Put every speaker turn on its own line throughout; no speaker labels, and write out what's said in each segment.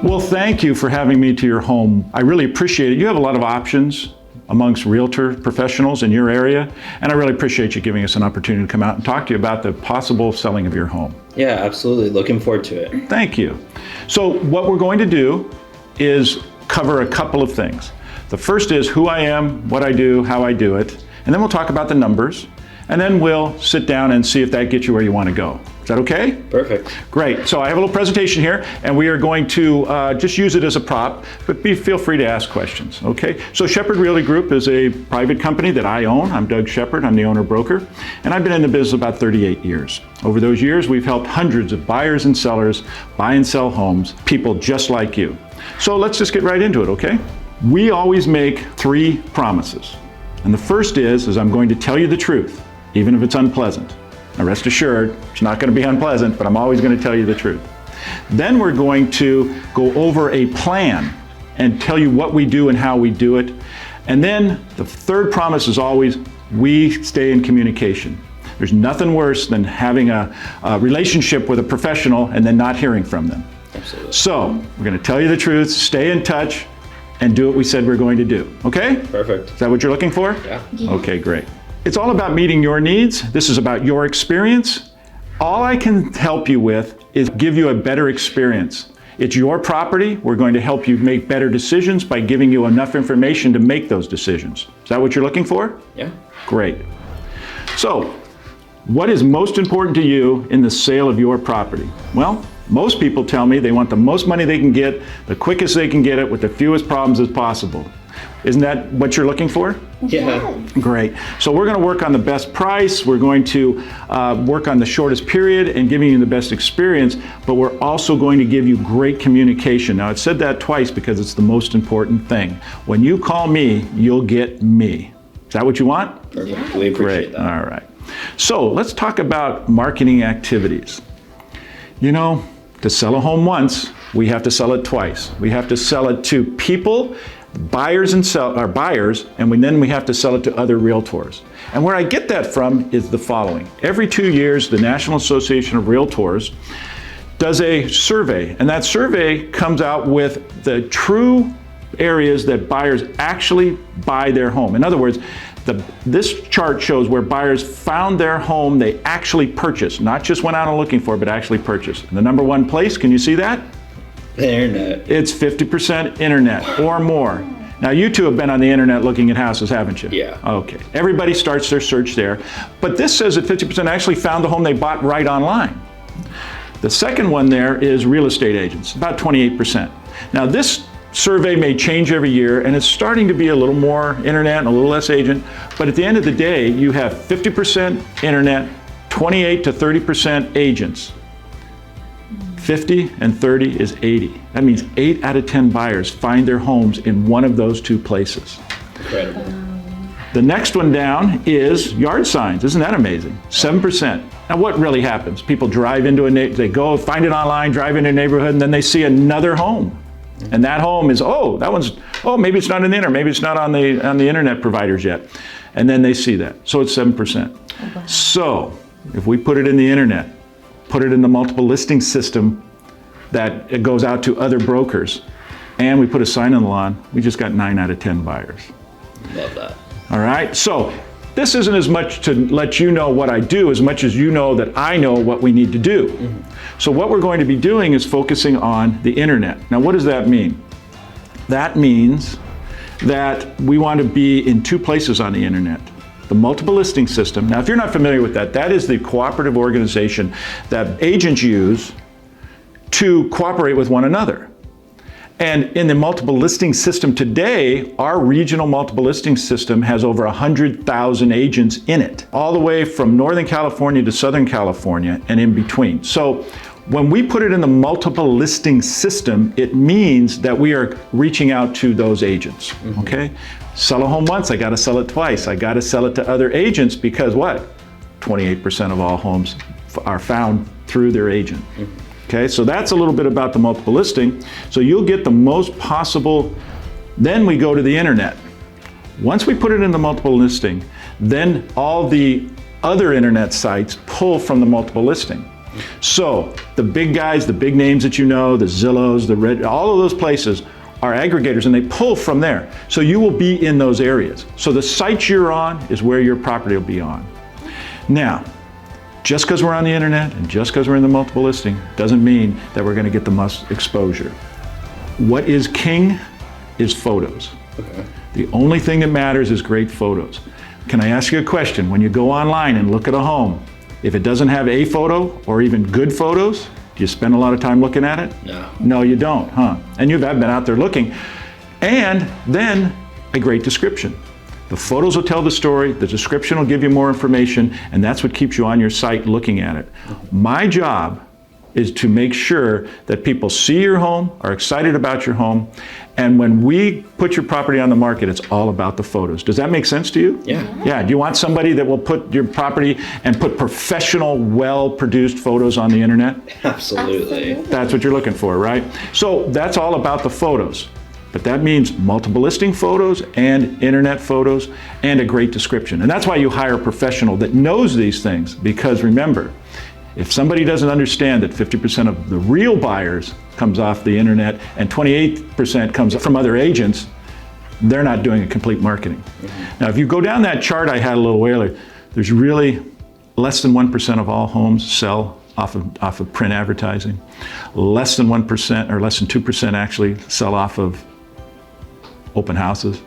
Well, thank you for having me to your home. I really appreciate it. You have a lot of options amongst realtor professionals in your area, and I really appreciate you giving us an opportunity to come out and talk to you about the possible selling of your home.
Yeah, absolutely. Looking forward to it.
Thank you. So what we're going to do is cover a couple of things. The first is who I am, what I do, how I do it, and then we'll talk about the numbers, and then we'll sit down and see if that gets you where you want to go. Is that okay?
Perfect.
Great. So I have a little presentation here, and we are going to just use it as a prop, but feel free to ask questions, okay? So Shepherd Realty Group is a private company that I own. I'm Doug Shepherd. I'm the owner-broker, and I've been in the business about 38 years. Over those years, we've helped hundreds of buyers and sellers buy and sell homes, people just like you. So let's just get right into it, okay? We always make 3 promises. And the first is I'm going to tell you the truth, even if it's unpleasant. Now rest assured, it's not going to be unpleasant, but I'm always going to tell you the truth. Then we're going to go over a plan and tell you what we do and how we do it. And then the third promise is always, we stay in communication. There's nothing worse than having a relationship with a professional and then not hearing from them.
Absolutely.
So we're going to tell you the truth, stay in touch, and do what we said we're going to do. Okay?
Perfect.
Is that what you're looking for?
Yeah.
Okay, great. It's all about meeting your needs. This is about your experience. All I can help you with is give you a better experience. It's your property. We're going to help you make better decisions by giving you enough information to make those decisions. Is that what you're looking for?
Yeah.
Great. So, what is most important to you in the sale of your property? Well, most people tell me they want the most money they can get, the quickest they can get it, with the fewest problems as possible. Isn't that what you're looking for?
Yeah.
Great. So we're going to work on the best price. We're going to work on the shortest period and giving you the best experience, but we're also going to give you great communication. Now, I said that twice because it's the most important thing. When you call me, you'll get me. Is that what you want?
Perfect. We appreciate that.
All right. So let's talk about marketing activities. You know, to sell a home once, we have to sell it twice. We have to sell it to people, buyers, and then we have to sell it to other realtors. And where I get that from is the following. Every 2 years, the National Association of Realtors does a survey, and that survey comes out with the true areas that buyers actually buy their home. In other words, this chart shows where buyers found their home they actually purchased, not just went out and looking for it, but actually purchased. And the number one place, can you see that?
The internet.
It's 50% internet or more. Now, you two have been on the internet looking at houses, haven't you?
Yeah.
Okay. Everybody starts their search there. But this says that 50% actually found the home they bought right online. The second one there is real estate agents, about 28%. Now, this survey may change every year, and it's starting to be a little more internet and a little less agent. But at the end of the day, you have 50% internet, 28 to 30% agents. 50 and 30 is 80. That means 8 out of 10 buyers find their homes in one of those 2 places.
Incredible.
The next one down is yard signs. Isn't that amazing? 7%. Now what really happens? People drive into they go find it online, drive into a neighborhood, and then they see another home. And that home is, maybe it's not in the internet, maybe it's not on the internet providers yet. And then they see that. So it's 7%. Oh, wow. So if we put it in the internet, put it in the multiple listing system that it goes out to other brokers, and we put a sign on the lawn, we just got 9 out of 10 buyers.
Love that.
All right, so this isn't as much to let you know what I do as much as you know that I know what we need to do. Mm-hmm. So what we're going to be doing is focusing on the internet. Now, what does that mean? That means that we want to be in 2 places on the internet. The multiple listing system. Now, if you're not familiar with that, that is the cooperative organization that agents use to cooperate with one another. And in the multiple listing system today, our regional multiple listing system has over 100,000 agents in it, all the way from Northern California to Southern California and in between. So when we put it in the multiple listing system, it means that we are reaching out to those agents, okay? Sell a home once, I gotta sell it twice. I gotta sell it to other agents because what? 28% of all homes are found through their agent. Okay, so that's a little bit about the multiple listing. So you'll get the most possible, then we go to the internet. Once we put it in the multiple listing, then all the other internet sites pull from the multiple listing. So the big guys, the big names that you know, the Zillows, the Red, all of those places are aggregators and they pull from there. So you will be in those areas. So the site you're on is where your property will be on. Now, just because we're on the internet and just because we're in the multiple listing doesn't mean that we're going to get the most exposure. What is king is photos.
Okay.
The only thing that matters is great photos. Can I ask you a question? When you go online and look at a home, if it doesn't have a photo or even good photos, do you spend a lot of time looking at it?
No.
No, you don't, huh? And you've been out there looking. And then a great description. The photos will tell the story, the description will give you more information, and that's what keeps you on your site looking at it. My job is to make sure that people see your home, are excited about your home, and when we put your property on the market, it's all about the photos. Does that make sense to you?
Yeah.
Yeah, do you want somebody that will put your property and put professional, well-produced photos on the internet?
Absolutely.
That's what you're looking for, right? So that's all about the photos. But that means multiple listing photos and internet photos and a great description. And that's why you hire a professional that knows these things, because remember, if somebody doesn't understand that 50% of the real buyers comes off the internet and 28% comes from other agents, they're not doing a complete marketing. Now, if you go down that chart I had a little earlier, there's really less than 1% of all homes sell off of print advertising. Less than 1% or less than 2% actually sell off of open houses.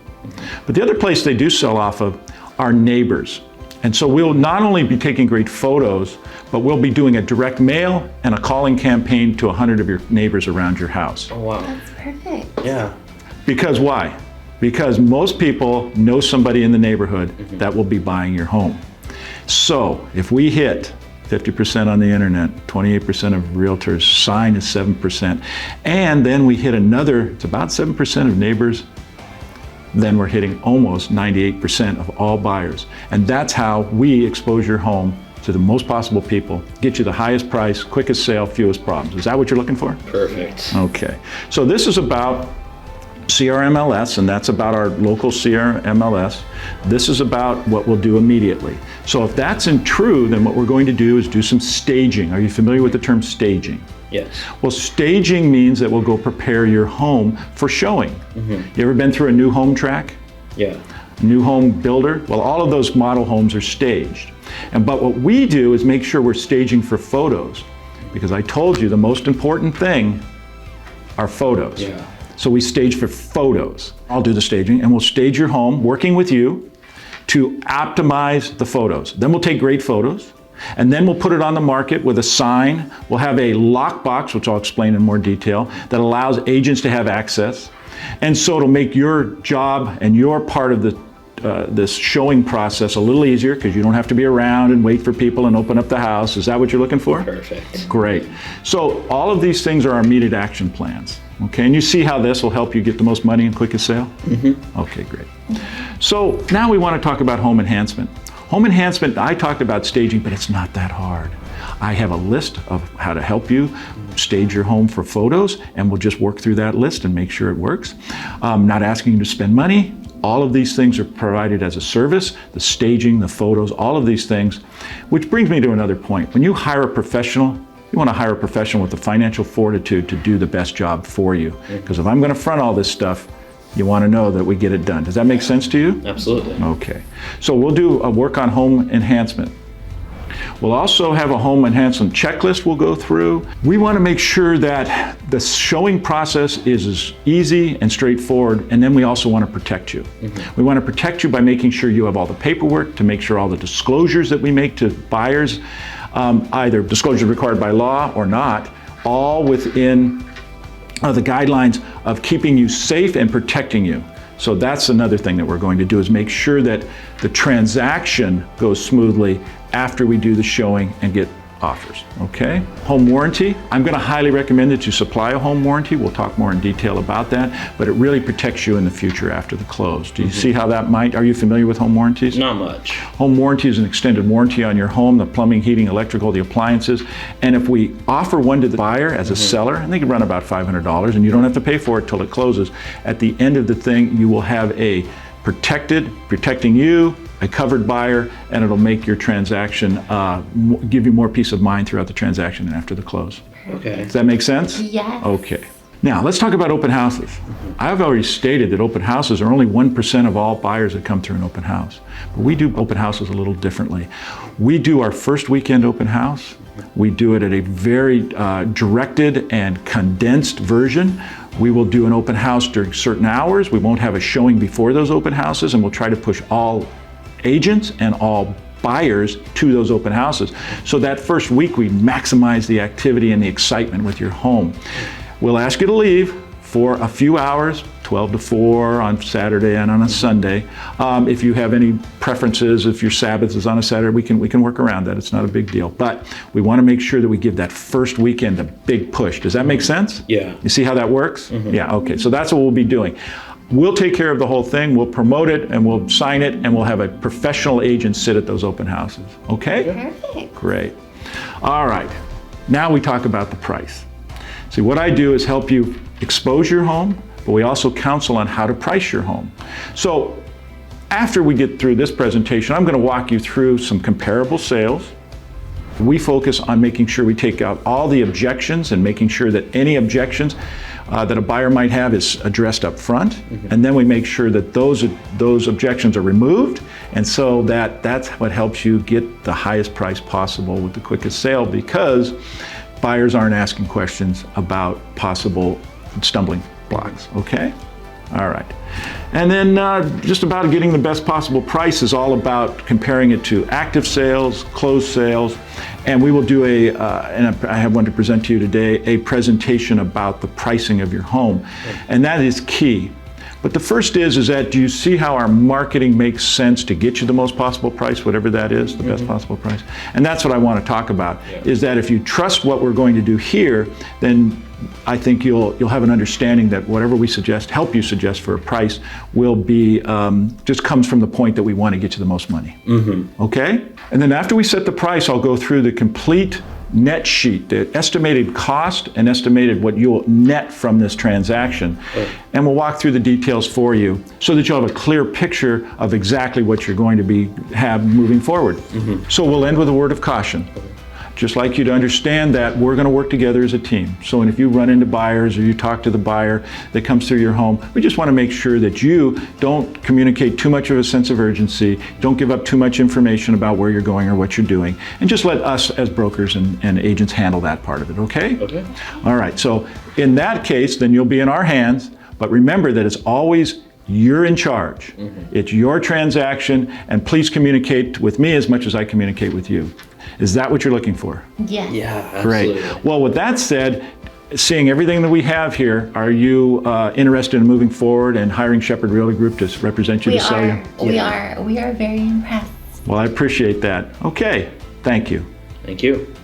But the other place they do sell off of are neighbors. And so we'll not only be taking great photos, but we'll be doing a direct mail and a calling campaign to 100 of your neighbors around your house.
Oh, wow.
That's perfect.
Yeah.
Because why? Because most people know somebody in the neighborhood that will be buying your home. So if we hit 50% on the internet, 28% of realtors, sign is 7%, and then we hit another, it's about 7% of neighbors, then we're hitting almost 98% of all buyers. And that's how we expose your home to the most possible people, get you the highest price, quickest sale, fewest problems. Is that what you're looking for?
Perfect.
Okay. So this is about CRMLS, and that's about our local CRMLS. This is about what we'll do immediately. So if that's true, then what we're going to do is do some staging. Are you familiar with the term staging?
Yes.
Well, staging means that we'll go prepare your home for showing. You ever been through a new home track?
Yeah.
New home builder? Well, all of those model homes are staged. But what we do is make sure we're staging for photos, because I told you the most important thing are photos.
Yeah.
So we stage for photos. I'll do the staging, and we'll stage your home, working with you to optimize the photos. Then we'll take great photos, and then we'll put it on the market with a sign. We'll have a lockbox, which I'll explain in more detail, that allows agents to have access. And so it'll make your job and your part of this showing process a little easier, because you don't have to be around and wait for people and open up the house. Is that what you're looking for?
Perfect.
Great. So all of these things are our immediate action plans. Okay, and you see how this will help you get the most money and quickest sale? Okay, great. So now we want to talk about home enhancement. Home enhancement, I talked about staging, but it's not that hard. I have a list of how to help you stage your home for photos, and we'll just work through that list and make sure it works. I'm not asking you to spend money. All of these things are provided as a service, the staging, the photos, all of these things. Which brings me to another point. When you hire a professional, you want to hire a professional with the financial fortitude to do the best job for you. Because if I'm going to front all this stuff, you want to know that we get it done. Does that make sense to you?
Absolutely.
Okay. So we'll do a work on home enhancement. We'll also have a home enhancement checklist we'll go through. We want to make sure that the showing process is as easy and straightforward, and then we also want to protect you. We want to protect you by making sure you have all the paperwork, to make sure all the disclosures that we make to buyers, either disclosures required by law or not, all within the guidelines of keeping you safe and protecting you. So that's another thing that we're going to do, is make sure that the transaction goes smoothly after we do the showing and get offers, okay? Home warranty, I'm gonna highly recommend that you supply a home warranty. We'll talk more in detail about that, but it really protects you in the future after the close. Do you see how that might, are you familiar with home warranties?
Not much.
Home warranty is an extended warranty on your home, the plumbing, heating, electrical, the appliances. And if we offer one to the buyer as a seller, and they can run about $500, and you don't have to pay for it till it closes, at the end of the thing, you will have a protecting you, a covered buyer, and it'll make your transaction, give you more peace of mind throughout the transaction and after the close.
Okay.
Does that make sense?
Yes.
Okay. Now, let's talk about open houses. I've already stated that open houses are only 1% of all buyers that come through an open house. But we do open houses a little differently. We do our first weekend open house. We do it at a very directed and condensed version. We will do an open house during certain hours. We won't have a showing before those open houses, and we'll try to push all agents and all buyers to those open houses. So that first week, we maximize the activity and the excitement with your home. We'll ask you to leave for a few hours, 12 to 4 on Saturday and on a Sunday. If you have any preferences, if your Sabbath is on a Saturday, we can work around that. It's not a big deal. But we want to make sure that we give that first weekend a big push. Does that make sense?
Yeah.
You see how that works? Yeah, okay. So that's what we'll be doing. We'll take care of the whole thing. We'll promote it and we'll sign it and we'll have a professional agent sit at those open houses. Okay?
Perfect.
Great. All right. Now we talk about the price. See, what I do is help you expose your home, but we also counsel on how to price your home. So after we get through this presentation, I'm going to walk you through some comparable sales. We focus on making sure we take out all the objections and making sure that any objections that a buyer might have is addressed up front. And then we make sure that those objections are removed. And so that's what helps you get the highest price possible with the quickest sale, because buyers aren't asking questions about possible stumbling blocks, okay? All right. And then just about getting the best possible price is all about comparing it to active sales, closed sales, and we will do and I have one to present to you today, a presentation about the pricing of your home. And that is key. But the first is that, do you see how our marketing makes sense to get you the most possible price, whatever that is, the best possible price? And that's what I want to talk about, is that if you trust what we're going to do here, then I think you'll have an understanding that whatever we help you suggest for a price will be, just comes from the point that we want to get you the most money. Okay? And then after we set the price, I'll go through the complete net sheet, the estimated cost and estimated what you'll net from this transaction. And we'll walk through the details for you so that you'll have a clear picture of exactly what you're going to have moving forward. So we'll end with a word of caution. Just like you to understand that we're going to work together as a team. So if you run into buyers or you talk to the buyer that comes through your home, we just want to make sure that you don't communicate too much of a sense of urgency, don't give up too much information about where you're going or what you're doing, and just let us as brokers and agents handle that part of it, okay?
Okay.
All right, so in that case, then you'll be in our hands, but remember that it's always you're in charge. It's your transaction, and please communicate with me as much as I communicate with you. Is that what you're looking for?
Yes.
Yeah, absolutely.
Great. Well, with that said, seeing everything that we have here, are you interested in moving forward and hiring Shepherd Realty Group to represent you to sell you?
We are very impressed.
Well, I appreciate that. Okay, thank you.
Thank you.